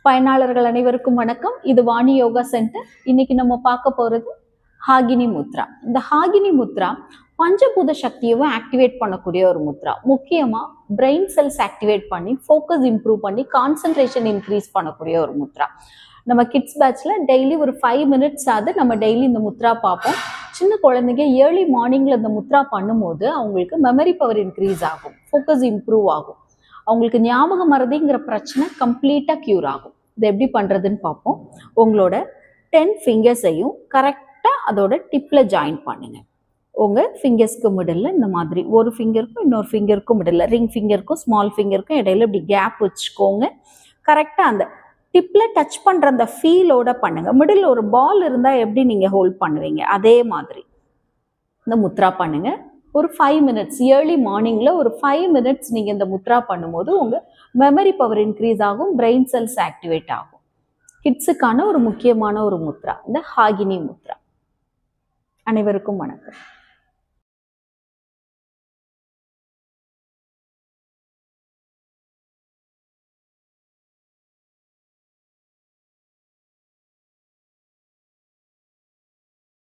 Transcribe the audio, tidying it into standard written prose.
பயனாளர்கள் அனைவருக்கும் வணக்கம். இது வாணி யோகா சென்டர். இன்னைக்கு நம்ம பார்க்க போறது ஹாகினி முத்ரா. இந்த ஹாகினி முத்ரா பஞ்சபூத சக்தியவும் ஆக்டிவேட் பண்ணக்கூடிய ஒரு முத்ரா. முக்கியமா பிரெயின் செல்ஸ் ஆக்டிவேட் பண்ணி ஃபோக்கஸ் இம்ப்ரூவ் பண்ணி கான்சென்ட்ரேஷன் இன்க்ரீஸ் பண்ணக்கூடிய ஒரு முத்ரா. நம்ம கிட்ஸ் பேட்ச்ல டெய்லி ஒரு 5 மினிட்ஸ் ஆகுது நம்ம டெய்லி இந்த முத்ரா பார்ப்போம். சின்ன குழந்தைங்க ஏர்லி மார்னிங்ல இந்த முத்ரா பண்ணும்போது அவங்களுக்கு மெமரி பவர் இன்க்ரீஸ் ஆகும், ஃபோக்கஸ் இம்ப்ரூவ் ஆகும், அவங்களுக்கு ஞாபகம் மறதிங்கிற பிரச்சனை கம்ப்ளீட்டாக க்யூர் ஆகும். இது எப்படி பண்ணுறதுன்னு பார்ப்போம். உங்களோட 10 ஃபிங்கர்ஸையும் கரெக்டாக அதோட டிப்பில் ஜாயின் பண்ணுங்கள். உங்கள் ஃபிங்கர்ஸ்க்கு மிடில் இந்த மாதிரி ஒரு ஃபிங்கருக்கும் இன்னொரு ஃபிங்கருக்கும் மிடில், ரிங் ஃபிங்கருக்கும் ஸ்மால் ஃபிங்கருக்கும் இடையில இப்படி கேப் வச்சுக்கோங்க. கரெக்டாக அந்த டிப்பில் டச் பண்ணுற அந்த ஃபீலோட பண்ணுங்கள். மிடில் ஒரு பால் இருந்தால் எப்படி நீங்கள் ஹோல்ட் பண்ணுவீங்க அதே மாதிரி இந்த முத்ரா பண்ணுங்கள். ஒரு 5 மினிட்ஸ் ஏர்லி மார்னிங்கில் ஒரு 5 மினிட்ஸ் நீங்கள் இந்த முத்ரா பண்ணும்போது உங்கள் மெமரி பவர் இன்க்ரீஸ் ஆகும், பிரெயின் செல்ஸ் ஆக்டிவேட் ஆகும். கிட்ஸுக்கான ஒரு முக்கியமான ஒரு முத்ரா இந்த ஹாகினி முத்ரா. அனைவருக்கும் வணக்கம்.